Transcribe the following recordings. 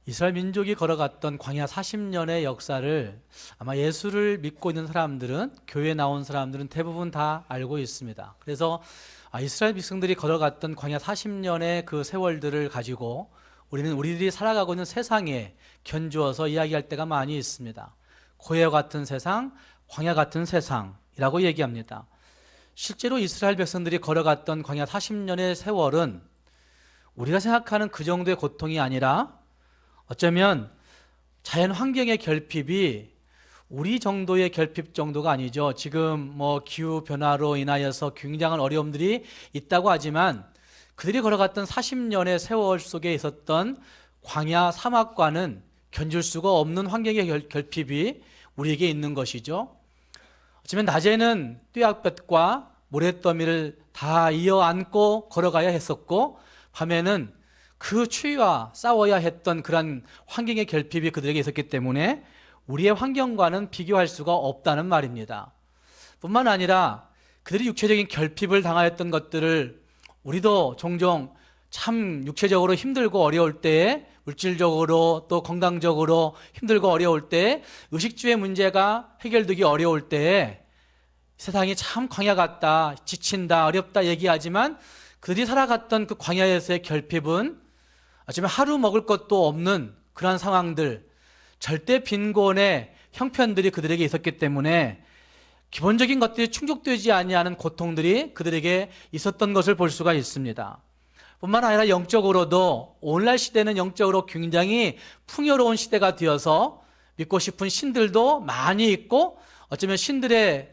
이스라엘 민족이 걸어갔던 광야 40년의 역사를 아마 예수를 믿고 있는 사람들은, 교회에 나온 사람들은 대부분 다 알고 있습니다. 그래서 이스라엘 백성들이 걸어갔던 광야 40년의 그 세월들을 가지고 우리는 우리들이 살아가고 있는 세상에 견주어서 이야기할 때가 많이 있습니다. 고해와 같은 세상, 광야 같은 세상이라고 얘기합니다. 실제로 이스라엘 백성들이 걸어갔던 광야 40년의 세월은 우리가 생각하는 그 정도의 고통이 아니라 어쩌면 자연 환경의 결핍이 우리 정도의 결핍 정도가 아니죠. 지금 기후 변화로 인하여서 굉장한 어려움들이 있다고 하지만 그들이 걸어갔던 40년의 세월 속에 있었던 광야 사막과는 견줄 수가 없는 환경의 결핍이 우리에게 있는 것이죠. 어쩌면 낮에는 뙤약볕과 모래더미를 다 이어 안고 걸어가야 했었고, 밤에는 그 추위와 싸워야 했던 그런 환경의 결핍이 그들에게 있었기 때문에 우리의 환경과는 비교할 수가 없다는 말입니다. 뿐만 아니라 그들이 육체적인 결핍을 당하였던 것들을 우리도 종종 참 육체적으로 힘들고 어려울 때에, 물질적으로 또 건강적으로 힘들고 어려울 때, 의식주의 문제가 해결되기 어려울 때에 세상이 참 광야 같다, 지친다, 어렵다 얘기하지만 그들이 살아갔던 그 광야에서의 결핍은 어쩌면 하루 먹을 것도 없는 그러한 상황들, 절대 빈곤의 형편들이 그들에게 있었기 때문에 기본적인 것들이 충족되지 아니하는 고통들이 그들에게 있었던 것을 볼 수가 있습니다. 뿐만 아니라 영적으로도 오늘날 시대는 영적으로 굉장히 풍요로운 시대가 되어서 믿고 싶은 신들도 많이 있고, 어쩌면 신들의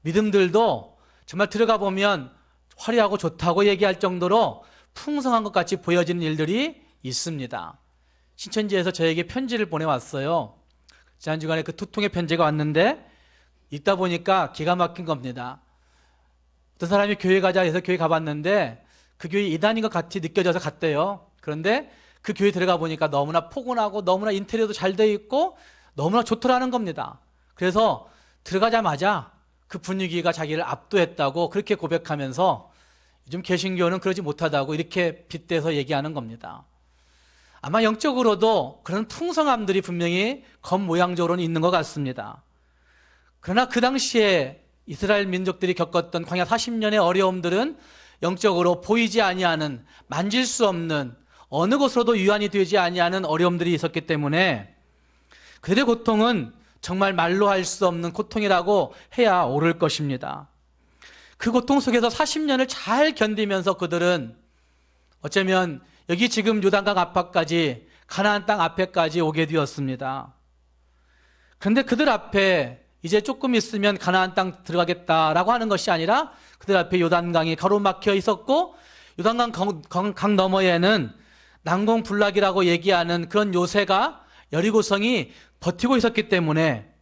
믿음들도 정말 들어가 보면 화려하고 좋다고 얘기할 정도로 풍성한 것 같이 보여지는 일들이 있습니다. 신천지에서 저에게 편지를 보내왔어요. 지난주간에 그 2통의 편지가 왔는데 읽다 보니까 기가 막힌 겁니다. 어떤 사람이 교회 가자 해서 교회 가봤는데 그 교회 이단인 것 같이 느껴져서 갔대요. 그런데 그 교회 들어가 보니까 너무나 포근하고 너무나 인테리어도 잘 되어 있고 너무나 좋더라는 겁니다. 그래서 들어가자마자 그 분위기가 자기를 압도했다고 그렇게 고백하면서 요즘 개신교는 그러지 못하다고 이렇게 빗대서 얘기하는 겁니다. 아마 영적으로도 그런 풍성함들이 분명히 겉모양적으로는 있는 것 같습니다. 그러나 그 당시에 이스라엘 민족들이 겪었던 광야 40년의 어려움들은 영적으로 보이지 아니하는, 만질 수 없는, 어느 곳으로도 유한이 되지 아니하는 어려움들이 있었기 때문에 그들의 고통은 정말 말로 할 수 없는 고통이라고 해야 옳을 것입니다. 그 고통 속에서 40년을 잘 견디면서 그들은 어쩌면 여기 지금 요단강 앞까지, 가나안 땅 앞에까지 오게 되었습니다. 그런데 그들 앞에 이제 조금 있으면 가나안 땅 들어가겠다라고 하는 것이 아니라 그들 앞에 요단강이 가로막혀 있었고, 요단강 강 너머에는 난공불락이라고 얘기하는 그런 요새가, 여리고성이 버티고 있었기 때문에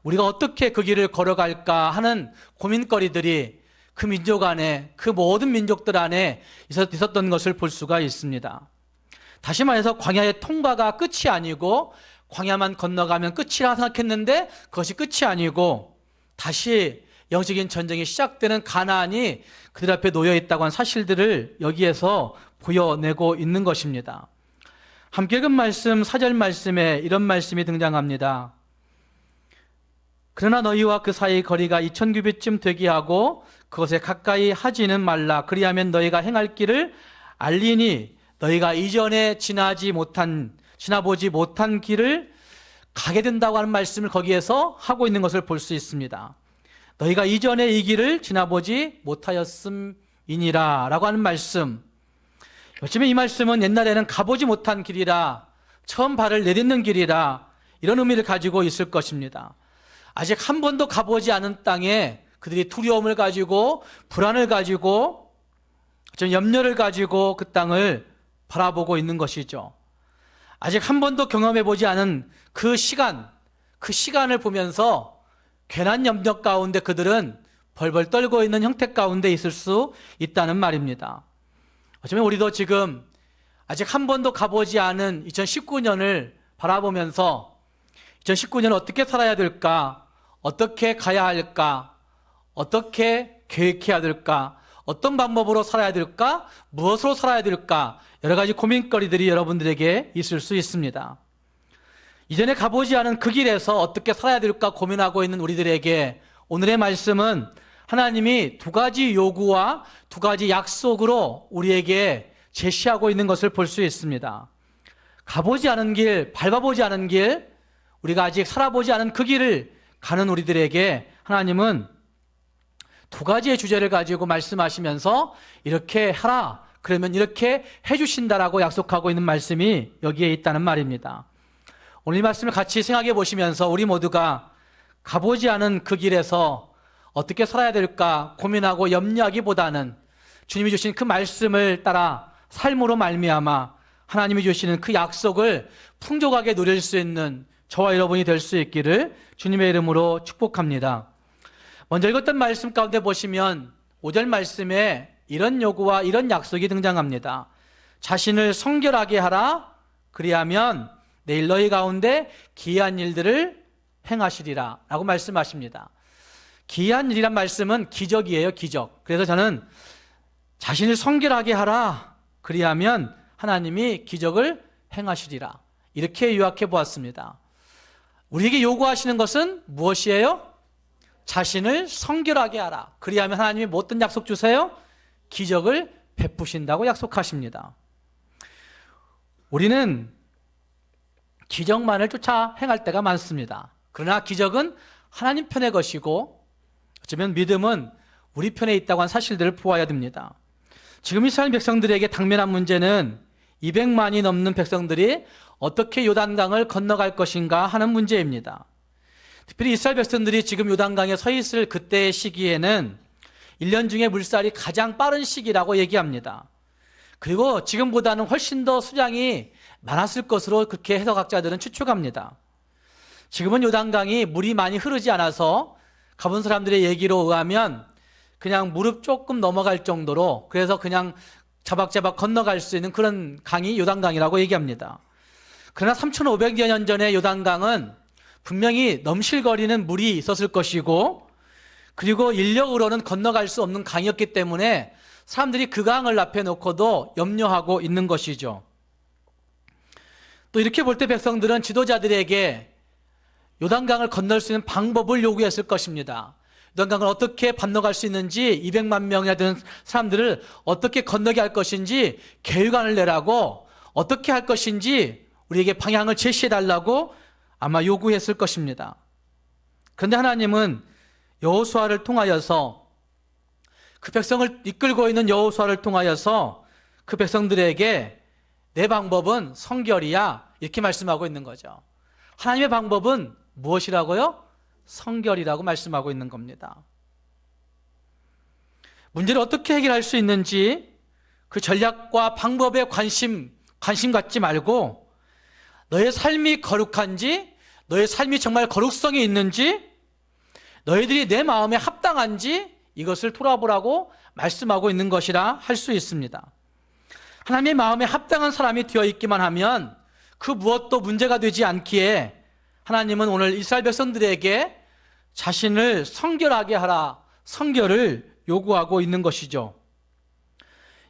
우리가 어떻게 그 길을 걸어갈까 하는 고민거리들이 그 민족 안에, 그 모든 민족들 안에 있었던 것을 볼 수가 있습니다. 다시 말해서 광야의 통과가 끝이 아니고, 광야만 건너가면 끝이라 생각했는데 그것이 끝이 아니고 다시 영적인 전쟁이 시작되는 가나안이 그들 앞에 놓여 있다고 하는 사실들을 여기에서 보여내고 있는 것입니다. 함께 읽은 말씀, 4절 말씀에 이런 말씀이 등장합니다. 그러나 너희와 그 사이 거리가 2000규빗쯤 되게 하고 그것에 가까이 하지는 말라. 그리하면 너희가 행할 길을 알리니 너희가 이전에 지나보지 못한 길을 가게 된다고 하는 말씀을 거기에서 하고 있는 것을 볼 수 있습니다. 너희가 이전에 이 길을 지나보지 못하였음이니라 라고 하는 말씀. 어쩌면 이 말씀은 옛날에는 가보지 못한 길이라, 처음 발을 내딛는 길이라, 이런 의미를 가지고 있을 것입니다. 아직 한 번도 가보지 않은 땅에 그들이 두려움을 가지고, 불안을 가지고, 좀 염려를 가지고 그 땅을 바라보고 있는 것이죠. 아직 한 번도 경험해보지 않은 그 시간을 보면서 괜한 염려 가운데 그들은 벌벌 떨고 있는 형태 가운데 있을 수 있다는 말입니다. 어쩌면 우리도 지금 아직 한 번도 가보지 않은 2019년을 바라보면서 2019년 어떻게 살아야 될까? 어떻게 가야 할까? 어떻게 계획해야 될까? 어떤 방법으로 살아야 될까? 무엇으로 살아야 될까? 여러 가지 고민거리들이 여러분들에게 있을 수 있습니다. 이전에 가보지 않은 그 길에서 어떻게 살아야 될까 고민하고 있는 우리들에게 오늘의 말씀은 하나님이 두 가지 요구와 두 가지 약속으로 우리에게 제시하고 있는 것을 볼 수 있습니다. 가보지 않은 길, 밟아보지 않은 길, 우리가 아직 살아보지 않은 그 길을 가는 우리들에게 하나님은 두 가지의 주제를 가지고 말씀하시면서 이렇게 하라, 그러면 이렇게 해주신다라고 약속하고 있는 말씀이 여기에 있다는 말입니다. 오늘 이 말씀을 같이 생각해 보시면서 우리 모두가 가보지 않은 그 길에서 어떻게 살아야 될까 고민하고 염려하기보다는 주님이 주신 그 말씀을 따라 삶으로 말미암아 하나님이 주시는 그 약속을 풍족하게 누릴 수 있는 저와 여러분이 될 수 있기를 주님의 이름으로 축복합니다. 먼저 읽었던 말씀 가운데 보시면 5절 말씀에 이런 요구와 이런 약속이 등장합니다. 자신을 성결하게 하라, 그리하면 내일 너희 가운데 기이한 일들을 행하시리라 라고 말씀하십니다. 기이한 일이란 말씀은 기적이에요, 기적. 그래서 저는 자신을 성결하게 하라, 그리하면 하나님이 기적을 행하시리라, 이렇게 요약해 보았습니다. 우리에게 요구하시는 것은 무엇이에요? 자신을 성결하게 하라, 그리하면 하나님이 뭐 어떤 약속 주세요? 기적을 베푸신다고 약속하십니다. 우리는 기적만을 쫓아 행할 때가 많습니다. 그러나 기적은 하나님 편의 것이고 어쩌면 믿음은 우리 편에 있다고 한 사실들을 보아야 됩니다. 지금 이스라엘 백성들에게 당면한 문제는 200만이 넘는 백성들이 어떻게 요단강을 건너갈 것인가 하는 문제입니다. 특별히 이스라엘 백성들이 지금 요단강에 서 있을 그때의 시기에는 1년 중에 물살이 가장 빠른 시기라고 얘기합니다. 그리고 지금보다는 훨씬 더 수량이 많았을 것으로 그렇게 해석학자들은 추측합니다. 지금은 요단강이 물이 많이 흐르지 않아서 가본 사람들의 얘기로 의하면 그냥 무릎 조금 넘어갈 정도로, 그래서 그냥 자박자박 건너갈 수 있는 그런 강이 요단강이라고 얘기합니다. 그러나 3,500여 년 전에 요단강은 분명히 넘실거리는 물이 있었을 것이고, 그리고 인력으로는 건너갈 수 없는 강이었기 때문에 사람들이 그 강을 앞에 놓고도 염려하고 있는 것이죠. 또 이렇게 볼 때 백성들은 지도자들에게 요단강을 건널 수 있는 방법을 요구했을 것입니다. 요단강을 어떻게 건너갈 수 있는지, 200만 명이나 되는 사람들을 어떻게 건너게 할 것인지 계획안을 내라고, 어떻게 할 것인지 우리에게 방향을 제시해달라고 아마 요구했을 것입니다. 그런데 하나님은 여호수아를 통하여서, 그 백성을 이끌고 있는 여호수아를 통하여서 그 백성들에게 내 방법은 성결이야, 이렇게 말씀하고 있는 거죠. 하나님의 방법은 무엇이라고요? 성결이라고 말씀하고 있는 겁니다. 문제를 어떻게 해결할 수 있는지 그 전략과 방법에 관심 갖지 말고, 너의 삶이 거룩한지, 너의 삶이 정말 거룩성이 있는지, 너희들이 내 마음에 합당한지 이것을 돌아보라고 말씀하고 있는 것이라 할 수 있습니다. 하나님의 마음에 합당한 사람이 되어 있기만 하면 그 무엇도 문제가 되지 않기에 하나님은 오늘 이스라엘 백성들에게 자신을 성결하게 하라, 성결을 요구하고 있는 것이죠.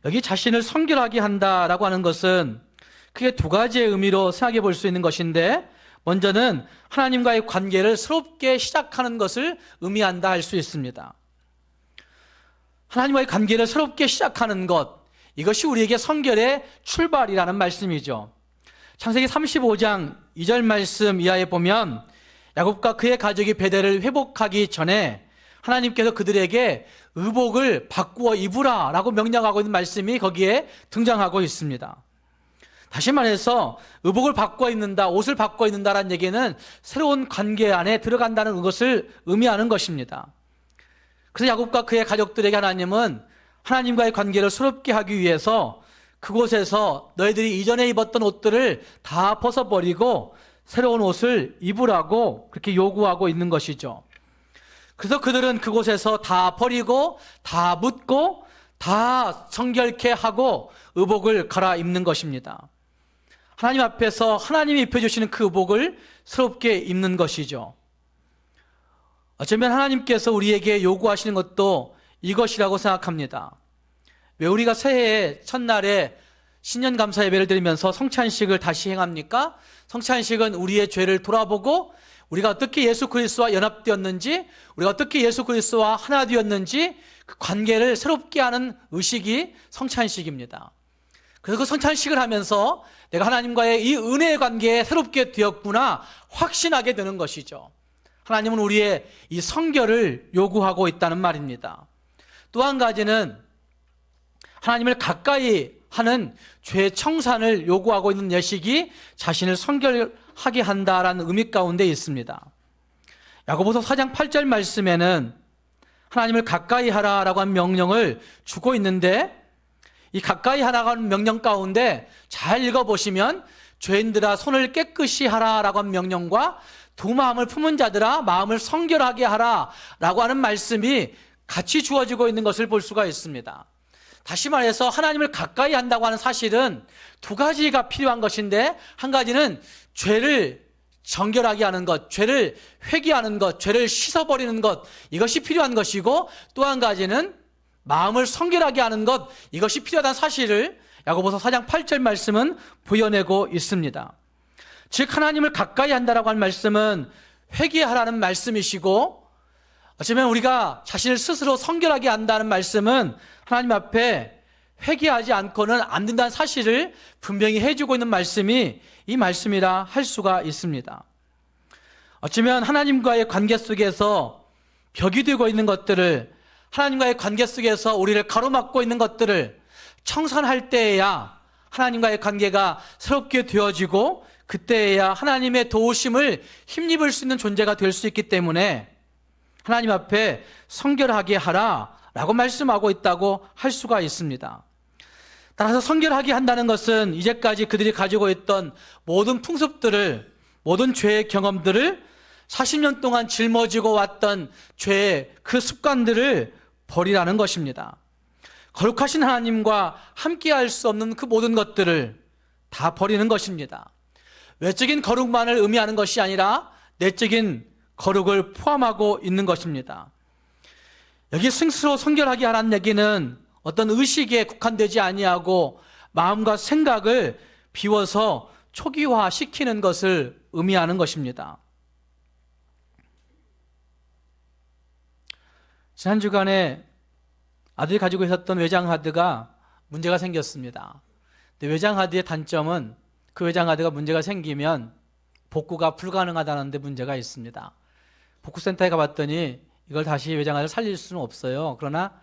여기 자신을 성결하게 한다라고 하는 것은 크게 두 가지의 의미로 생각해 볼 수 있는 것인데, 먼저는 하나님과의 관계를 새롭게 시작하는 것을 의미한다 할 수 있습니다. 하나님과의 관계를 새롭게 시작하는 것, 이것이 우리에게 성결의 출발이라는 말씀이죠. 창세기 35장 2절 말씀 이하에 보면 야곱과 그의 가족이 베델을 회복하기 전에 하나님께서 그들에게 의복을 바꾸어 입으라 라고 명령하고 있는 말씀이 거기에 등장하고 있습니다. 다시 말해서 의복을 바꿔 입는다, 옷을 바꿔 입는다라는 얘기는 새로운 관계 안에 들어간다는 것을 의미하는 것입니다. 그래서 야곱과 그의 가족들에게 하나님은 하나님과의 관계를 새롭게 하기 위해서 그곳에서 너희들이 이전에 입었던 옷들을 다 벗어버리고 새로운 옷을 입으라고 그렇게 요구하고 있는 것이죠. 그래서 그들은 그곳에서 다 버리고 다 묻고 다 정결케 하고 의복을 갈아입는 것입니다. 하나님 앞에서 하나님이 입혀주시는 그 의복을 새롭게 입는 것이죠. 어쩌면 하나님께서 우리에게 요구하시는 것도 이것이라고 생각합니다. 왜 우리가 새해 첫날에 신년 감사 예배를 드리면서 성찬식을 다시 행합니까? 성찬식은 우리의 죄를 돌아보고 우리가 어떻게 예수 그리스도와 연합되었는지, 우리가 어떻게 예수 그리스도와 하나 되었는지 그 관계를 새롭게 하는 의식이 성찬식입니다. 그래서 그 성찬식을 하면서 내가 하나님과의 이 은혜의 관계에 새롭게 되었구나 확신하게 되는 것이죠. 하나님은 우리의 이 성결을 요구하고 있다는 말입니다. 또 한 가지는 하나님을 가까이 하는 죄 청산을 요구하고 있는 예식이 자신을 성결하게 한다라는 의미 가운데 있습니다. 야고보서 4장 8절 말씀에는 하나님을 가까이 하라라고 한 명령을 주고 있는데, 이 가까이 하라고 하는 명령 가운데 잘 읽어보시면 죄인들아 손을 깨끗이 하라라고 한 명령과 두 마음을 품은 자들아 마음을 성결하게 하라라고 하는 말씀이 같이 주어지고 있는 것을 볼 수가 있습니다. 다시 말해서 하나님을 가까이 한다고 하는 사실은 두 가지가 필요한 것인데, 한 가지는 죄를 정결하게 하는 것, 죄를 회개하는 것, 죄를 씻어버리는 것, 이것이 필요한 것이고, 또 한 가지는 마음을 성결하게 하는 것, 이것이 필요하다는 사실을 야고보서 4장 8절 말씀은 보여내고 있습니다. 즉 하나님을 가까이 한다라고 하는 말씀은 회개하라는 말씀이시고, 어쩌면 우리가 자신을 스스로 성결하게 한다는 말씀은 하나님 앞에 회개하지 않고는 안 된다는 사실을 분명히 해주고 있는 말씀이 이 말씀이라 할 수가 있습니다. 어쩌면 하나님과의 관계 속에서 벽이 되고 있는 것들을, 하나님과의 관계 속에서 우리를 가로막고 있는 것들을 청산할 때에야 하나님과의 관계가 새롭게 되어지고, 그때에야 하나님의 도우심을 힘입을 수 있는 존재가 될 수 있기 때문에 하나님 앞에 성결하게 하라라고 말씀하고 있다고 할 수가 있습니다. 따라서 성결하게 한다는 것은 이제까지 그들이 가지고 있던 모든 풍습들을, 모든 죄의 경험들을, 40년 동안 짊어지고 왔던 죄의 그 습관들을 버리라는 것입니다. 거룩하신 하나님과 함께할 수 없는 그 모든 것들을 다 버리는 것입니다. 외적인 거룩만을 의미하는 것이 아니라 내적인 거룩을 포함하고 있는 것입니다. 여기 스스로 성결하게 하라는 얘기는 어떤 의식에 국한되지 아니하고 마음과 생각을 비워서 초기화시키는 것을 의미하는 것입니다. 지난 주간에 아들이 가지고 있었던 외장하드가 문제가 생겼습니다. 근데 외장하드의 단점은 그 외장하드가 문제가 생기면 복구가 불가능하다는 데 문제가 있습니다. 복구센터에 가봤더니 이걸 다시 외장하드를 살릴 수는 없어요. 그러나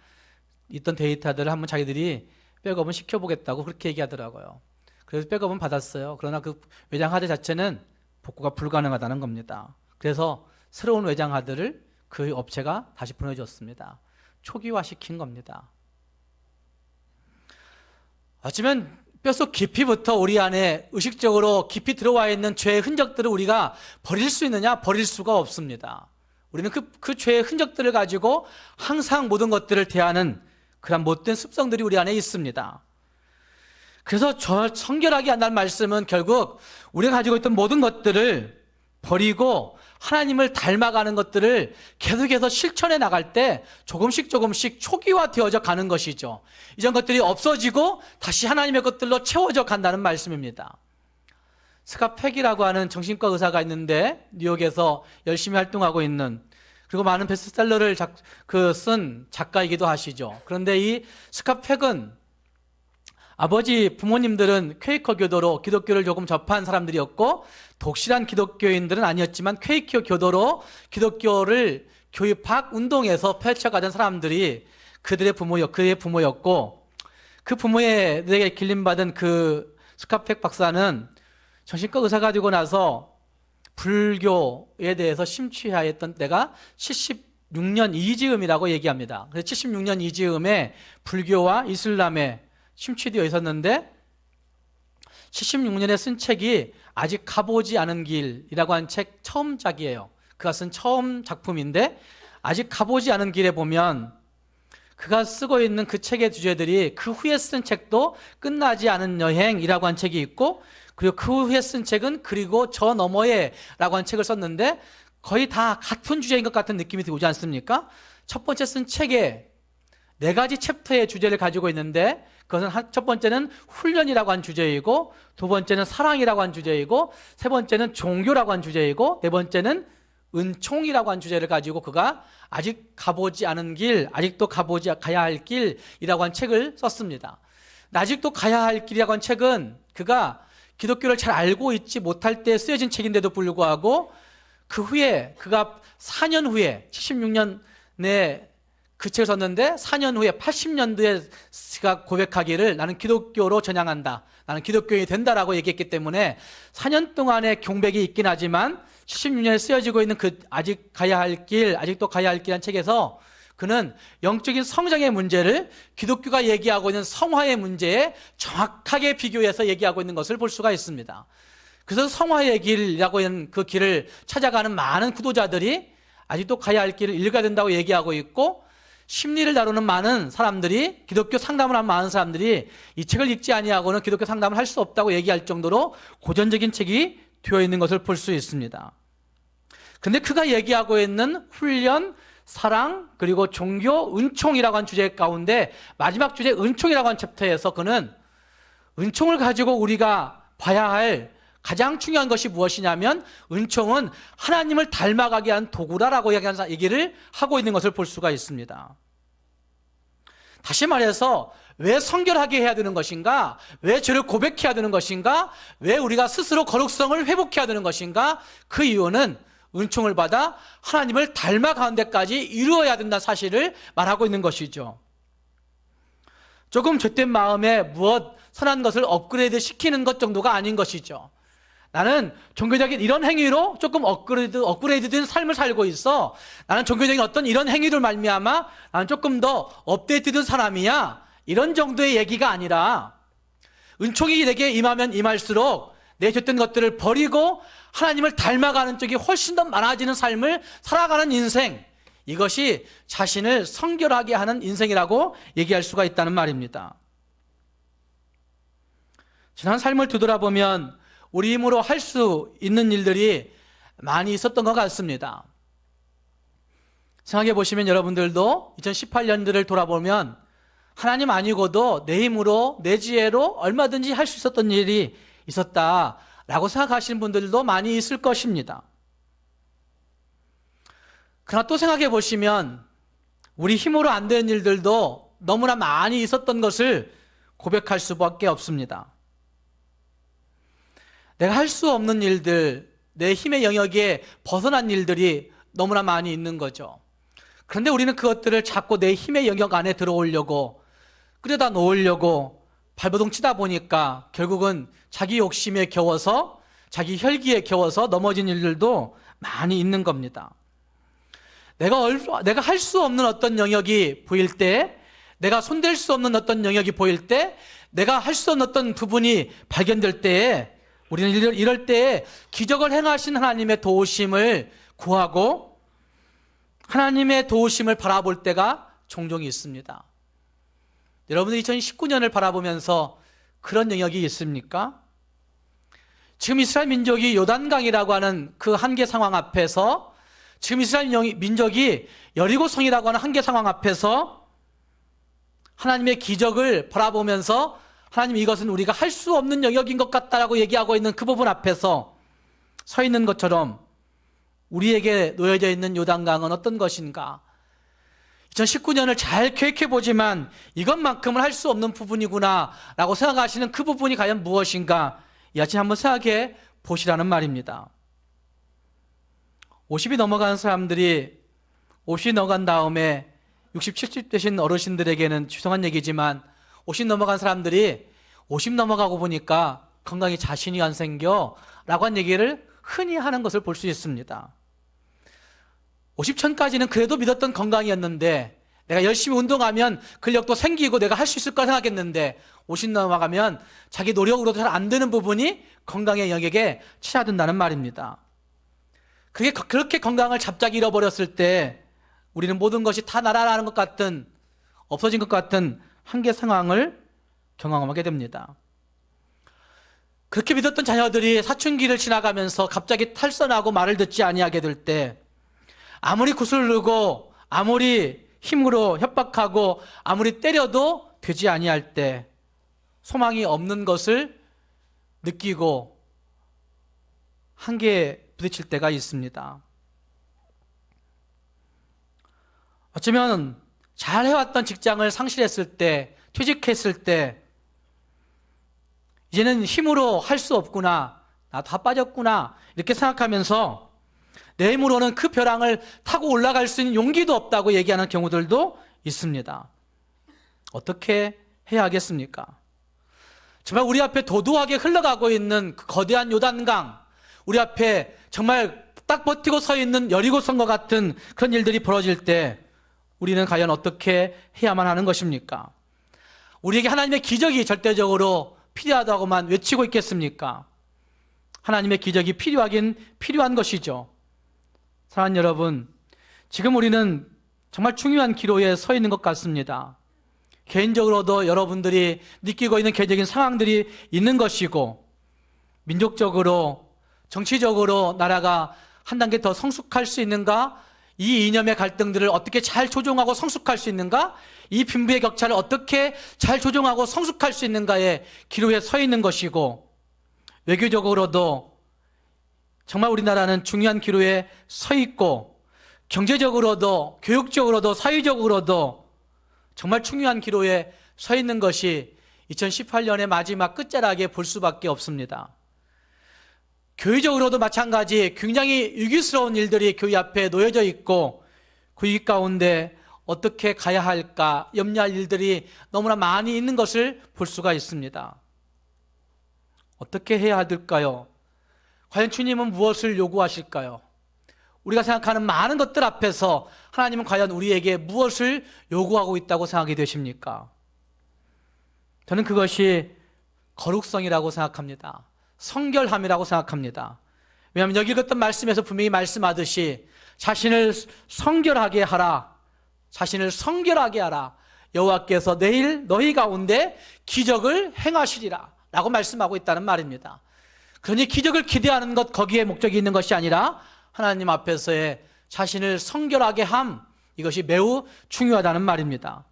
있던 데이터들을 한번 자기들이 백업은 시켜보겠다고 그렇게 얘기하더라고요. 그래서 백업은 받았어요. 그러나 그 외장하드 자체는 복구가 불가능하다는 겁니다. 그래서 새로운 외장하드를 그 업체가 다시 보내줬습니다. 초기화시킨 겁니다. 어쩌면 뼛속 깊이부터 우리 안에 의식적으로 깊이 들어와 있는 죄의 흔적들을 우리가 버릴 수 있느냐? 버릴 수가 없습니다. 우리는 그 죄의 흔적들을 가지고 항상 모든 것들을 대하는 그런 못된 습성들이 우리 안에 있습니다. 그래서 성결하게 한다는 말씀은 결국 우리가 가지고 있던 모든 것들을 버리고 하나님을 닮아가는 것들을 계속해서 실천해 나갈 때 조금씩 초기화되어져 가는 것이죠. 이전 것들이 없어지고 다시 하나님의 것들로 채워져 간다는 말씀입니다. 스카팩이라고 하는 정신과 의사가 있는데 뉴욕에서 열심히 활동하고 있는, 그리고 많은 베스트셀러를 쓴 작가이기도 하시죠. 그런데 이 스카팩은 아버지 부모님들은 퀘이커 교도로 기독교를 조금 접한 사람들이었고, 독실한 기독교인들은 아니었지만 퀘이커 교도로 기독교를 교육학 운동에서 펼쳐가던 사람들이 그의 부모였고, 그 부모에게 길림받은 그 스카팩 박사는 정신과 의사가 되고 나서 불교에 대해서 심취하였던 때가 76년 이즈음이라고 얘기합니다. 그래서 76년 이즈음에 불교와 이슬람에 심취되어 있었는데 76년에 쓴 책이 아직 가보지 않은 길이라고 한 책 처음작이에요. 그가 쓴 처음 작품인데, 아직 가보지 않은 길에 보면 그가 쓰고 있는 그 책의 주제들이 그 후에 쓴 책도 끝나지 않은 여행이라고 한 책이 있고, 그리고 그 후에 쓴 책은 그리고 저 너머에 라고 한 책을 썼는데 거의 다 같은 주제인 것 같은 느낌이 들지 않습니까? 첫 번째 쓴 책의 네 가지 챕터의 주제를 가지고 있는데, 그것은 첫 번째는 훈련이라고 한 주제이고, 두 번째는 사랑이라고 한 주제이고, 세 번째는 종교라고 한 주제이고, 네 번째는 은총이라고 한 주제를 가지고 그가 아직 가보지 않은 길, 아직도 가야 할 길이라고 한 책을 썼습니다. 아직도 가야 할 길이라고 한 책은 그가 기독교를 잘 알고 있지 못할 때 쓰여진 책인데도 불구하고, 그 후에 그가 4년 후에 76년에 그 책을 썼는데, 4년 후에 80년도에 그가 고백하기를 나는 기독교로 전향한다, 나는 기독교인이 된다라고 얘기했기 때문에 4년 동안의 경백이 있긴 하지만 76년에 쓰여지고 있는 그 아직도 가야 할 길이라는 책에서 그는 영적인 성장의 문제를 기독교가 얘기하고 있는 성화의 문제에 정확하게 비교해서 얘기하고 있는 것을 볼 수가 있습니다. 그래서 성화의 길이라고 하는 그 길을 찾아가는 많은 구도자들이 아직도 가야 할 길을 읽어야 된다고 얘기하고 있고, 심리를 다루는 많은 사람들이, 기독교 상담을 하는 많은 사람들이 이 책을 읽지 아니하고는 기독교 상담을 할 수 없다고 얘기할 정도로 고전적인 책이 되어 있는 것을 볼 수 있습니다. 근데 그가 얘기하고 있는 훈련, 사랑, 그리고 종교, 은총이라고 한 주제 가운데 마지막 주제 은총이라고 한 챕터에서 그는 은총을 가지고 우리가 봐야 할 가장 중요한 것이 무엇이냐면, 은총은 하나님을 닮아가게 한 도구라라고 얘기를 하고 있는 것을 볼 수가 있습니다. 다시 말해서 왜 성결하게 해야 되는 것인가? 왜 죄를 고백해야 되는 것인가? 왜 우리가 스스로 거룩성을 회복해야 되는 것인가? 그 이유는 은총을 받아 하나님을 닮아가는 데까지 이루어야 된다는 사실을 말하고 있는 것이죠. 조금 죄된 마음에 무엇 선한 것을 업그레이드 시키는 것 정도가 아닌 것이죠. 나는 종교적인 이런 행위로 조금 업그레이드된 삶을 살고 있어, 나는 종교적인 어떤 이런 행위를 말미암아 나는 조금 더 업데이트된 사람이야, 이런 정도의 얘기가 아니라, 은총이 내게 임하면 임할수록 내 죄된 것들을 버리고 하나님을 닮아가는 쪽이 훨씬 더 많아지는 삶을 살아가는 인생, 이것이 자신을 성결하게 하는 인생이라고 얘기할 수가 있다는 말입니다. 지난 삶을 뒤돌아보면 우리 힘으로 할 수 있는 일들이 많이 있었던 것 같습니다. 생각해 보시면 여러분들도 2018년들을 돌아보면 하나님 아니고도 내 힘으로, 내 지혜로 얼마든지 할 수 있었던 일이 있었다라고 생각하시는 분들도 많이 있을 것입니다. 그러나 또 생각해 보시면 우리 힘으로 안 되는 일들도 너무나 많이 있었던 것을 고백할 수밖에 없습니다. 내가 할 수 없는 일들, 내 힘의 영역에 벗어난 일들이 너무나 많이 있는 거죠. 그런데 우리는 그것들을 자꾸 내 힘의 영역 안에 들어오려고, 끌어다 놓으려고 발버둥 치다 보니까 결국은 자기 욕심에 겨워서, 자기 혈기에 겨워서 넘어진 일들도 많이 있는 겁니다. 내가 할 수 없는 어떤 영역이 보일 때, 내가 손댈 수 없는 어떤 영역이 보일 때, 내가 할 수 없는 어떤 부분이 발견될 때에 우리는 이럴 때에 기적을 행하신 하나님의 도우심을 구하고 하나님의 도우심을 바라볼 때가 종종 있습니다. 여러분들 2019년을 바라보면서 그런 영역이 있습니까? 지금 이스라엘 민족이 요단강이라고 하는 그 한계 상황 앞에서, 지금 이스라엘 민족이 여리고성이라고 하는 한계 상황 앞에서 하나님의 기적을 바라보면서 하나님, 이것은 우리가 할 수 없는 영역인 것 같다라고 얘기하고 있는 그 부분 앞에서 서 있는 것처럼 우리에게 놓여져 있는 요단강은 어떤 것인가? 2019년을 잘 계획해 보지만 이것만큼은 할 수 없는 부분이구나 라고 생각하시는 그 부분이 과연 무엇인가? 이 아침 한번 생각해 보시라는 말입니다. 50이 넘어간 사람들이 50이 넘어간 다음에 60, 70 되신 어르신들에게는 죄송한 얘기지만 50 넘어간 사람들이 50 넘어가고 보니까 건강에 자신이 안 생겨 라고 한 얘기를 흔히 하는 것을 볼 수 있습니다. 50전까지는 그래도 믿었던 건강이었는데, 내가 열심히 운동하면 근력도 생기고 내가 할 수 있을 거라 생각했는데 50 넘어가면 자기 노력으로도 잘 안 되는 부분이 건강의 영역에 치닫는다는 말입니다. 그렇게 건강을 갑자기 잃어버렸을 때 우리는 모든 것이 다 날아가는 것 같은, 없어진 것 같은 한계 상황을 경험하게 됩니다. 그렇게 믿었던 자녀들이 사춘기를 지나가면서 갑자기 탈선하고 말을 듣지 아니하게 될 때, 아무리 구슬르고 아무리 힘으로 협박하고 아무리 때려도 되지 아니할 때 소망이 없는 것을 느끼고 한계에 부딪힐 때가 있습니다. 어쩌면 잘 해왔던 직장을 상실했을 때, 퇴직했을 때 이제는 힘으로 할 수 없구나, 나 다 빠졌구나 이렇게 생각하면서 내 힘으로는 그 벼랑을 타고 올라갈 수 있는 용기도 없다고 얘기하는 경우들도 있습니다. 어떻게 해야 하겠습니까? 정말 우리 앞에 도도하게 흘러가고 있는 그 거대한 요단강, 우리 앞에 정말 딱 버티고 서 있는 여리고성과 같은 그런 일들이 벌어질 때 우리는 과연 어떻게 해야만 하는 것입니까? 우리에게 하나님의 기적이 절대적으로 필요하다고만 외치고 있겠습니까? 하나님의 기적이 필요하긴 필요한 것이죠. 사랑하는 여러분, 지금 우리는 정말 중요한 기로에 서 있는 것 같습니다. 개인적으로도 여러분들이 느끼고 있는 개인적인 상황들이 있는 것이고, 민족적으로, 정치적으로 나라가 한 단계 더 성숙할 수 있는가? 이 이념의 갈등들을 어떻게 잘 조정하고 성숙할 수 있는가? 이 빈부의 격차를 어떻게 잘 조정하고 성숙할 수 있는가의 기로에 서 있는 것이고, 외교적으로도 정말 우리나라는 중요한 기로에 서 있고, 경제적으로도 교육적으로도 사회적으로도 정말 중요한 기로에 서 있는 것이 2018년의 마지막 끝자락에 볼 수밖에 없습니다. 교회적으로도 마찬가지 굉장히 위기스러운 일들이 교회 앞에 놓여져 있고, 그 위기 가운데 어떻게 가야 할까 염려할 일들이 너무나 많이 있는 것을 볼 수가 있습니다. 어떻게 해야 될까요? 과연 주님은 무엇을 요구하실까요? 우리가 생각하는 많은 것들 앞에서 하나님은 과연 우리에게 무엇을 요구하고 있다고 생각이 되십니까? 저는 그것이 거룩성이라고 생각합니다. 성결함이라고 생각합니다. 왜냐하면 여기 읽었던 말씀에서 분명히 말씀하듯이 자신을 성결하게 하라, 자신을 성결하게 하라, 여호와께서 내일 너희 가운데 기적을 행하시리라 라고 말씀하고 있다는 말입니다. 그러니 기적을 기대하는 것, 거기에 목적이 있는 것이 아니라 하나님 앞에서의 자신을 성결하게 함, 이것이 매우 중요하다는 말입니다.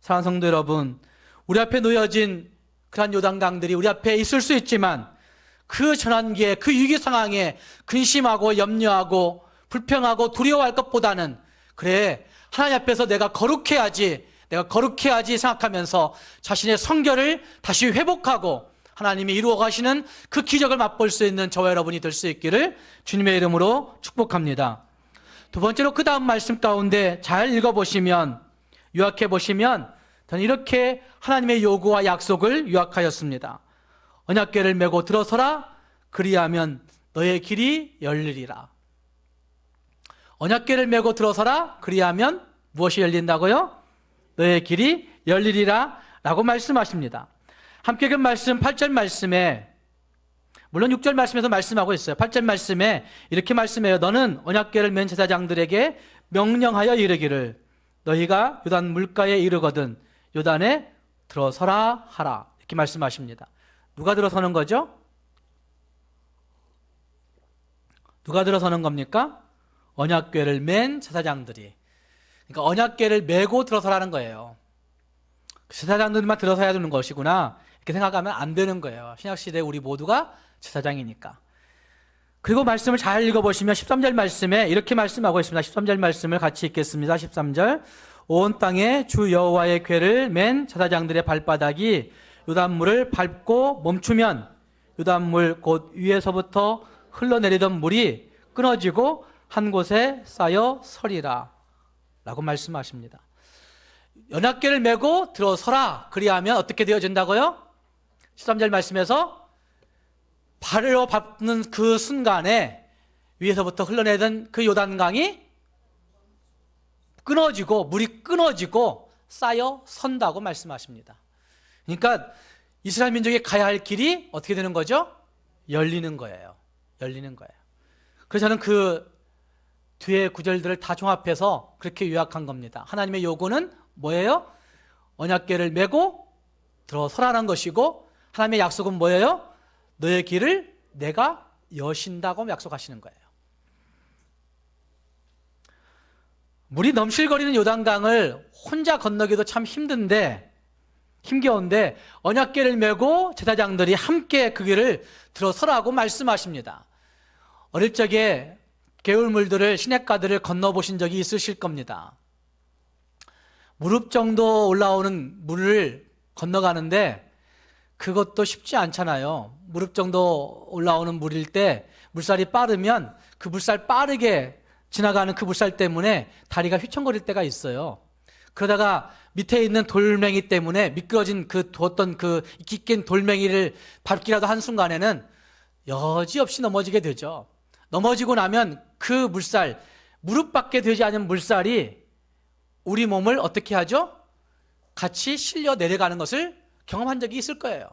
사랑하는 성도 여러분, 우리 앞에 놓여진 그러한 요단강들이 우리 앞에 있을 수 있지만 그 전환기에, 그 위기 상황에 근심하고 염려하고 불평하고 두려워할 것보다는, 그래, 하나님 앞에서 내가 거룩해야지 생각하면서 자신의 성결을 다시 회복하고 하나님이 이루어 가시는 그 기적을 맛볼 수 있는 저와 여러분이 될 수 있기를 주님의 이름으로 축복합니다. 두 번째로 그 다음 말씀 가운데 잘 읽어보시면, 요약해보시면 저는 이렇게 하나님의 요구와 약속을 요약하였습니다. 언약궤를 메고 들어서라, 그리하면 너의 길이 열리리라. 언약궤를 메고 들어서라, 그리하면 무엇이 열린다고요? 너의 길이 열리리라 라고 말씀하십니다. 함께 읽은 말씀 8절 말씀에, 물론 6절 말씀에서 말씀하고 있어요. 8절 말씀에 이렇게 말씀해요. 너는 언약궤를 맨 제사장들에게 명령하여 이르기를 너희가 요단 물가에 이르거든 요단에 들어서라 하라, 이렇게 말씀하십니다. 누가 들어서는 거죠? 누가 들어서는 겁니까? 언약궤를 맨 제사장들이. 그러니까 언약궤를 메고 들어서라는 거예요. 제사장들만 들어서야 되는 것이구나 이렇게 생각하면 안 되는 거예요. 신약시대에 우리 모두가 제사장이니까. 그리고 말씀을 잘 읽어보시면 13절 말씀에 이렇게 말씀하고 있습니다. 13절 말씀을 같이 읽겠습니다. 13절, 온 땅에 주 여호와의 궤를 맨 제사장들의 발바닥이 요단물을 밟고 멈추면 요단물 곧 위에서부터 흘러내리던 물이 끊어지고 한 곳에 쌓여 서리라 라고 말씀하십니다. 언약궤를 메고 들어서라, 그리하면 어떻게 되어진다고요? 13절 말씀에서 발로 밟는 그 순간에 위에서부터 흘러내던 그 요단강이 끊어지고 물이 끊어지고 쌓여 선다고 말씀하십니다. 그러니까 이스라엘 민족이 가야 할 길이 어떻게 되는 거죠? 열리는 거예요. 열리는 거예요. 그래서 저는 그 뒤에 구절들을 다 종합해서 그렇게 요약한 겁니다. 하나님의 요구는 뭐예요? 언약궤를 메고 들어서라는 것이고, 하나님의 약속은 뭐예요? 너의 길을 내가 여신다고 약속하시는 거예요. 물이 넘실거리는 요단강을 혼자 건너기도 참 힘겨운데 언약궤를 메고 제사장들이 함께 그 길을 들어서라고 말씀하십니다. 어릴 적에 개울물들을, 시냇가들을 건너보신 적이 있으실 겁니다. 무릎 정도 올라오는 물을 건너가는데 그것도 쉽지 않잖아요. 무릎 정도 올라오는 물일 때 물살이 빠르면 그 물살 빠르게 지나가는 그 물살 때문에 다리가 휘청거릴 때가 있어요. 그러다가 밑에 있는 돌멩이 때문에 미끄러진 그 두었던 그 깊긴 돌멩이를 밟기라도 한 순간에는 여지없이 넘어지게 되죠. 넘어지고 나면 그 물살, 무릎밖에 되지 않은 물살이 우리 몸을 어떻게 하죠? 같이 실려 내려가는 것을 경험한 적이 있을 거예요.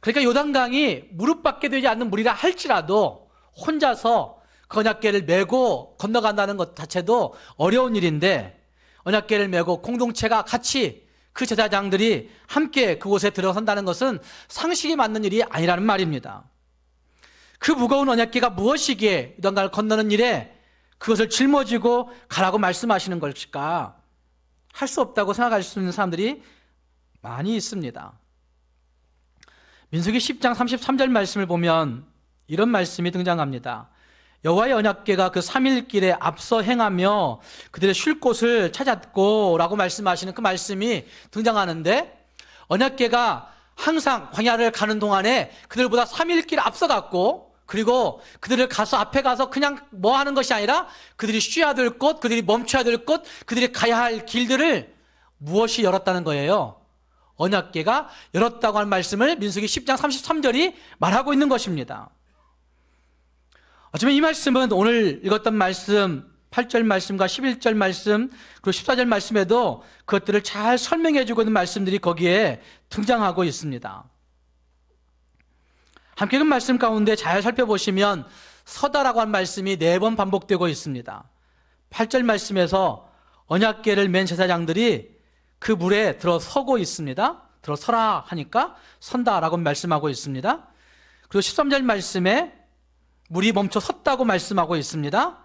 그러니까 요단강이 무릎밖에 되지 않는 물이라 할지라도 혼자서 그 언약궤를 메고 건너간다는 것 자체도 어려운 일인데, 언약궤를 메고 공동체가 같이 그 제사장들이 함께 그곳에 들어선다는 것은 상식이 맞는 일이 아니라는 말입니다. 그 무거운 언약궤가 무엇이기에 요단강을 건너는 일에 그것을 짊어지고 가라고 말씀하시는 것일까? 할 수 없다고 생각할 수 있는 사람들이 많이 있습니다. 민수기 10장 33절 말씀을 보면 이런 말씀이 등장합니다. 여호와의 언약궤가 그 3일 길에 앞서 행하며 그들의 쉴 곳을 찾았고 라고 말씀하시는 그 말씀이 등장하는데, 언약궤가 항상 광야를 가는 동안에 그들보다 3일 길 앞서갔고, 그리고 그들을 앞에 가서 그냥 뭐 하는 것이 아니라 그들이 쉬어야 될 곳, 그들이 멈춰야 될 곳, 그들이 가야 할 길들을 무엇이 열었다는 거예요? 언약궤가 열었다고 하는 말씀을 민수기 10장 33절이 말하고 있는 것입니다. 어쩌면 이 말씀은 오늘 읽었던 말씀 8절 말씀과 11절 말씀 그리고 14절 말씀에도 그것들을 잘 설명해 주고 있는 말씀들이 거기에 등장하고 있습니다. 함께 그 말씀 가운데 잘 살펴보시면 서다라고 하는 말씀이 4번 반복되고 있습니다. 8절 말씀에서 언약궤를 맨 제사장들이 그 물에 들어서고 있습니다. 들어서라 하니까 선다라고 말씀하고 있습니다. 그리고 13절 말씀에 물이 멈춰 섰다고 말씀하고 있습니다.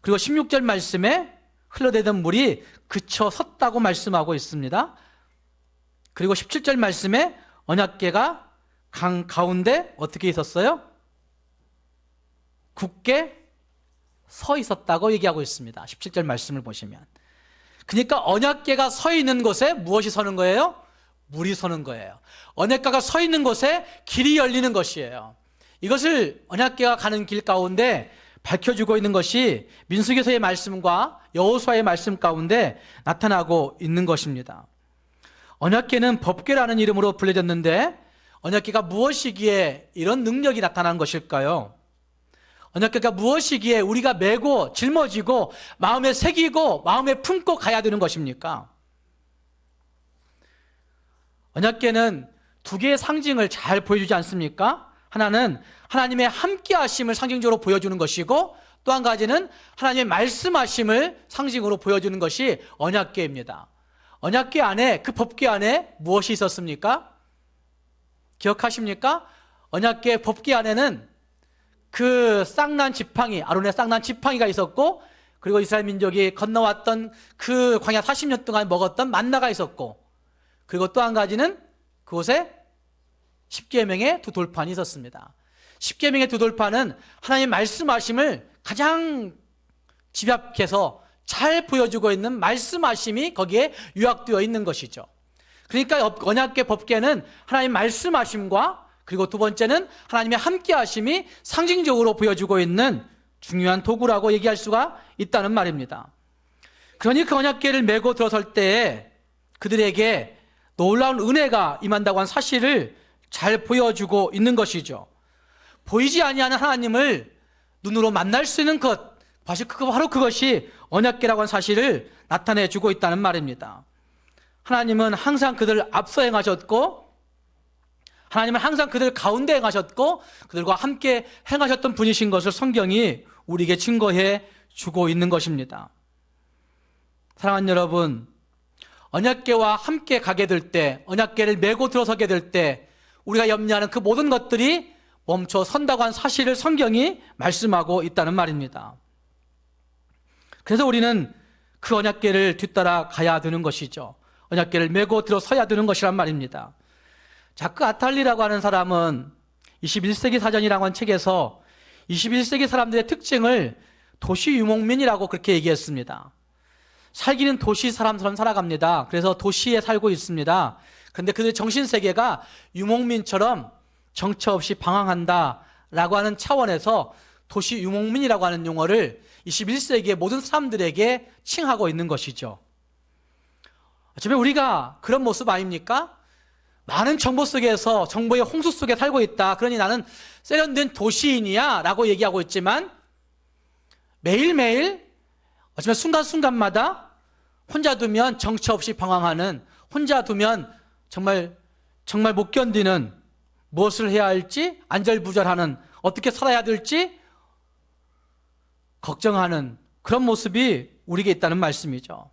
그리고 16절 말씀에 흘러대던 물이 그쳐 섰다고 말씀하고 있습니다. 그리고 17절 말씀에 언약궤가 강 가운데 어떻게 있었어요? 굳게 서 있었다고 얘기하고 있습니다. 17절 말씀을 보시면. 그러니까 언약궤가 서 있는 곳에 무엇이 서는 거예요? 물이 서는 거예요. 언약궤가 서 있는 곳에 길이 열리는 것이에요. 이것을 언약궤가 가는 길 가운데 밝혀주고 있는 것이 민수기서의 말씀과 여호수아의 말씀 가운데 나타나고 있는 것입니다. 언약궤는 법궤라는 이름으로 불려졌는데 언약궤가 무엇이기에 이런 능력이 나타난 것일까요? 언약궤가 무엇이기에 우리가 메고 짊어지고 마음에 새기고 마음에 품고 가야 되는 것입니까? 언약궤는 두 개의 상징을 잘 보여주지 않습니까? 하나는 하나님의 함께하심을 상징적으로 보여주는 것이고, 또 한 가지는 하나님의 말씀하심을 상징으로 보여주는 것이 언약궤입니다. 언약궤 안에, 그 법궤 안에 무엇이 있었습니까? 기억하십니까? 언약궤 법궤 안에는 그 쌍난 지팡이, 아론의 쌍난 지팡이가 있었고, 그리고 이스라엘 민족이 건너왔던 그 광야 40년 동안 먹었던 만나가 있었고, 그리고 또 한 가지는 그곳에 십계명의 두 돌판이 있었습니다. 십계명의 두 돌판은 하나님의 말씀하심을 가장 집약해서 잘 보여주고 있는 말씀하심이 거기에 요약되어 있는 것이죠. 그러니까 언약궤 법궤는 하나님의 말씀하심과, 그리고 두 번째는 하나님의 함께하심이 상징적으로 보여주고 있는 중요한 도구라고 얘기할 수가 있다는 말입니다. 그러니 그 언약궤를 메고 들어설 때에 그들에게 놀라운 은혜가 임한다고 하는 사실을 잘 보여주고 있는 것이죠. 보이지 아니하는 하나님을 눈으로 만날 수 있는 것, 바로 그것이 언약궤라고 하는 사실을 나타내주고 있다는 말입니다. 하나님은 항상 그들을 앞서 행하셨고, 하나님은 항상 그들 가운데 행하셨고, 그들과 함께 행하셨던 분이신 것을 성경이 우리에게 증거해 주고 있는 것입니다. 사랑하는 여러분, 언약궤와 함께 가게 될 때, 언약궤를 메고 들어서게 될 때 우리가 염려하는 그 모든 것들이 멈춰 선다고 한 사실을 성경이 말씀하고 있다는 말입니다. 그래서 우리는 그 언약궤를 뒤따라 가야 되는 것이죠. 언약궤를 메고 들어서야 되는 것이란 말입니다. 자크 아탈리라고 하는 사람은 21세기 사전이라고 하는 책에서 21세기 사람들의 특징을 도시 유목민이라고 그렇게 얘기했습니다. 살기는 도시 사람처럼 살아갑니다. 그래서 도시에 살고 있습니다. 그런데 그들의 정신세계가 유목민처럼 정처 없이 방황한다라고 하는 차원에서 도시 유목민이라고 하는 용어를 21세기의 모든 사람들에게 칭하고 있는 것이죠. 어쩌면 우리가 그런 모습 아닙니까? 많은 정보 속에서 정보의 홍수 속에 살고 있다. 그러니 나는 세련된 도시인이야 라고 얘기하고 있지만 매일매일 어쩌면 순간순간마다 혼자 두면 정처 없이 방황하는, 혼자 두면 정말 못 견디는, 무엇을 해야 할지 안절부절하는, 어떻게 살아야 될지 걱정하는 그런 모습이 우리에게 있다는 말씀이죠.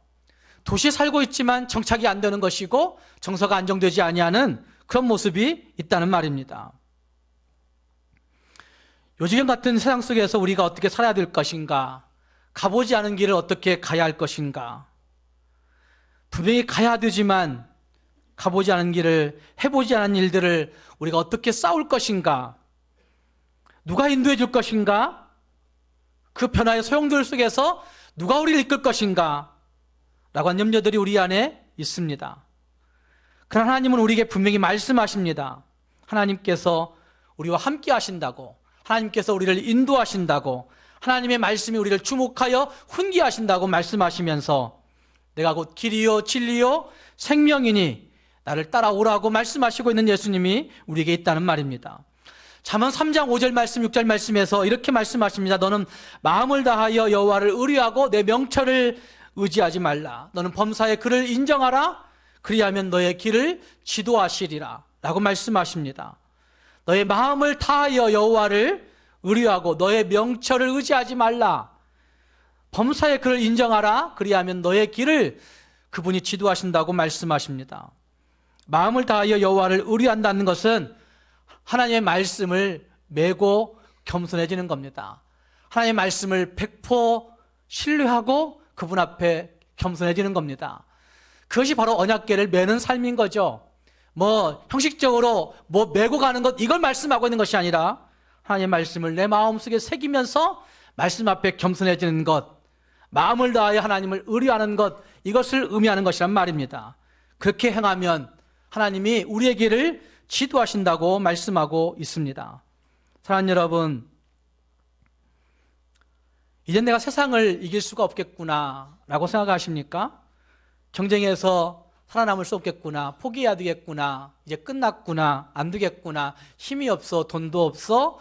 도시에 살고 있지만 정착이 안 되는 것이고 정서가 안정되지 아니하는 그런 모습이 있다는 말입니다. 요지경 같은 세상 속에서 우리가 어떻게 살아야 될 것인가, 가보지 않은 길을 어떻게 가야 할 것인가, 분명히 가야 되지만 가보지 않은 길을, 해보지 않은 일들을 우리가 어떻게 싸울 것인가, 누가 인도해 줄 것인가, 그 변화의 소용돌이 속에서 누가 우리를 이끌 것인가 라고 하는 염려들이 우리 안에 있습니다. 그러나 하나님은 우리에게 분명히 말씀하십니다. 하나님께서 우리와 함께 하신다고, 하나님께서 우리를 인도하신다고, 하나님의 말씀이 우리를 주목하여 훈계하신다고 말씀하시면서 내가 곧 길이요 진리요 생명이니 나를 따라오라고 말씀하시고 있는 예수님이 우리에게 있다는 말입니다. 잠언 3장 5절 말씀 6절 말씀에서 이렇게 말씀하십니다. 너는 마음을 다하여 여호와를 의뢰하고 내 명철을 의지하지 말라. 너는 범사의 그를 인정하라. 그리하면 너의 길을 지도하시리라 라고 말씀하십니다. 너의 마음을 다하여 여호와를 의뢰하고 너의 명철을 의지하지 말라. 범사의 그를 인정하라. 그리하면 너의 길을 그분이 지도하신다고 말씀하십니다. 마음을 다하여 여호와를 의뢰한다는 것은 하나님의 말씀을 메고 겸손해지는 겁니다. 하나님의 말씀을 100% 신뢰하고 그분 앞에 겸손해지는 겁니다. 그것이 바로 언약궤를 메는 삶인 거죠. 형식적으로 메고 가는 것, 이걸 말씀하고 있는 것이 아니라 하나님의 말씀을 내 마음속에 새기면서 말씀 앞에 겸손해지는 것, 마음을 다하여 하나님을 의뢰하는 것, 이것을 의미하는 것이란 말입니다. 그렇게 행하면 하나님이 우리의 길을 지도하신다고 말씀하고 있습니다. 사랑하는 여러분, 이제 내가 세상을 이길 수가 없겠구나 라고 생각하십니까? 경쟁에서 살아남을 수 없겠구나, 포기해야 되겠구나, 이제 끝났구나, 안 되겠구나, 힘이 없어, 돈도 없어,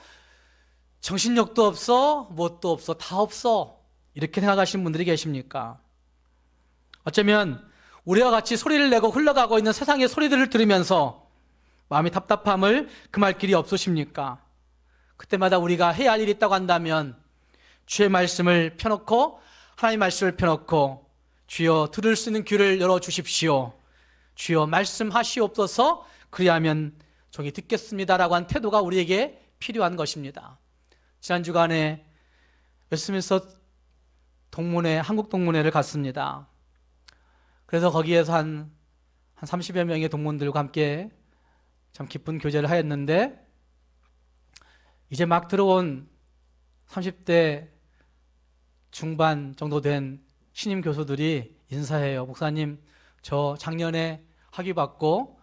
정신력도 없어, 무엇도 없어, 다 없어, 이렇게 생각하시는 분들이 계십니까? 어쩌면 우리와 같이 소리를 내고 흘러가고 있는 세상의 소리들을 들으면서 마음이 답답함을 금할 길이 없으십니까? 그때마다 우리가 해야 할 일이 있다고 한다면 주의 말씀을 펴놓고, 하나님의 말씀을 펴놓고, 주여 들을 수 있는 귀를 열어주십시오, 주여 말씀하시옵소서, 그리하면 종이 듣겠습니다라고 한 태도가 우리에게 필요한 것입니다. 지난 주간에 웨스트민스터 동문회, 한국 동문회를 갔습니다. 그래서 거기에서 한 30여 명의 동문들과 함께 참 기쁜 교제를 하였는데, 이제 막 들어온 30대 중반 정도 된 신임 교수들이 인사해요. 목사님, 저 작년에 학위받고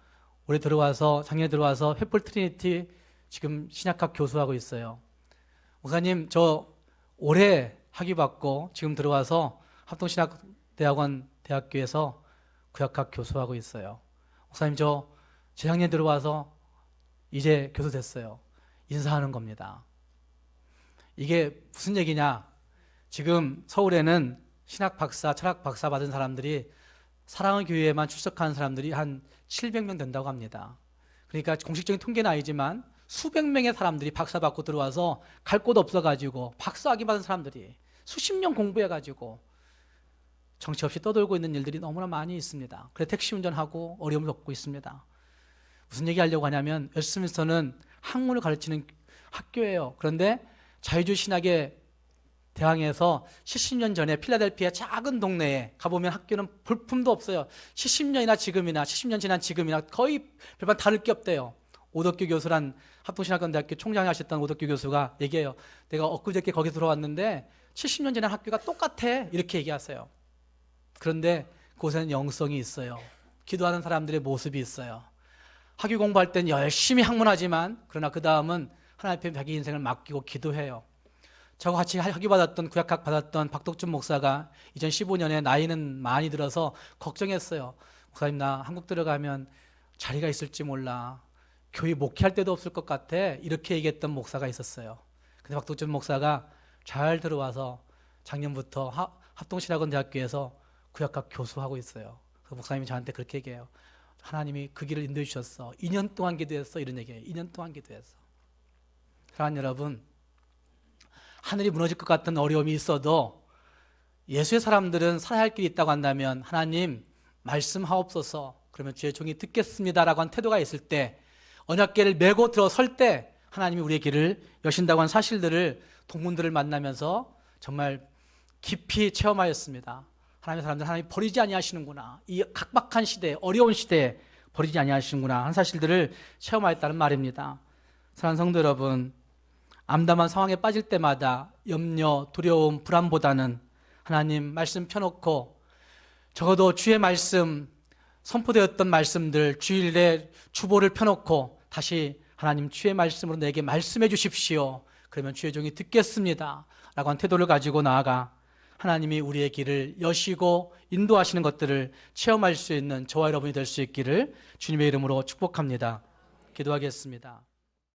작년에 들어와서 횃불 트리니티 지금 신약학 교수하고 있어요. 목사님, 저 올해 학위받고 지금 들어와서 합동신학대학원 대학교에서 구약학 교수하고 있어요. 목사님, 저 재작년에 들어와서 이제 교수 됐어요. 인사하는 겁니다. 이게 무슨 얘기냐? 지금 서울에는 신학 박사, 철학 박사 받은 사람들이 사랑의 교회에만 출석한 사람들이 한 700명 된다고 합니다. 그러니까 공식적인 통계는 아니지만 수백 명의 사람들이 박사 받고 들어와서 갈 곳 없어가지고 박사학위 받은 사람들이 수십 년 공부해가지고 정치 없이 떠돌고 있는 일들이 너무나 많이 있습니다. 그래서 택시 운전하고 어려움을 겪고 있습니다. 무슨 얘기 하려고 하냐면, 웨스트민스터는 학문을 가르치는 학교예요. 그런데 자유주의 신학의 대항해서 70년 전에 필라델피아 작은 동네에 가보면 학교는 볼품도 없어요. 70년이나 지금이나 70년 지난 지금이나 거의 별반 다를 게 없대요. 오덕규 교수란 합동신학원대학교 총장이 하셨던 오덕규 교수가 얘기해요. 내가 엊그저께 거기 들어왔는데 70년 지난 학교가 똑같아 이렇게 얘기하세요. 그런데 그곳에는 영성이 있어요. 기도하는 사람들의 모습이 있어요. 학위 공부할 땐 열심히 학문하지만 그러나 그 다음은 하나님 앞에 자기 인생을 맡기고 기도해요. 저와 같이 학위 받았던 구약학 받았던 박덕준 목사가 2015년에 나이는 많이 들어서 걱정했어요. 목사님 나 한국 들어가면 자리가 있을지 몰라. 교회 목회할 때도 없을 것 같아. 이렇게 얘기했던 목사가 있었어요. 근데 박덕준 목사가 잘 들어와서 작년부터 합동신학원대학교에서 구약학 교수하고 있어요. 그래서 목사님이 저한테 그렇게 얘기해요. 하나님이 그 길을 인도해 주셨어. 2년 동안 기도했어. 이런 얘기예요. 2년 동안 기도했어. 사랑하는 여러분, 하늘이 무너질 것 같은 어려움이 있어도 예수의 사람들은 살아야 할 길이 있다고 한다면 하나님 말씀하옵소서. 그러면 주의 종이 듣겠습니다라고 한 태도가 있을 때 언약궤를 메고 들어설 때 하나님이 우리의 길을 여신다고 한 사실들을 동문들을 만나면서 정말 깊이 체험하였습니다. 하나님의 사람들 하나님이 버리지 아니하시는구나. 이 각박한 시대에 어려운 시대에 버리지 아니하시는구나 한 사실들을 체험하였다는 말입니다. 사랑하는 성도 여러분, 암담한 상황에 빠질 때마다 염려, 두려움, 불안보다는 하나님 말씀 펴놓고 적어도 주의 말씀 선포되었던 말씀들 주일에 주보를 펴놓고 다시 하나님 주의 말씀으로 내게 말씀해 주십시오. 그러면 주의 종이 듣겠습니다 라고 한 태도를 가지고 나아가 하나님이 우리의 길을 여시고 인도하시는 것들을 체험할 수 있는 저와 여러분이 될 수 있기를 주님의 이름으로 축복합니다. 기도하겠습니다.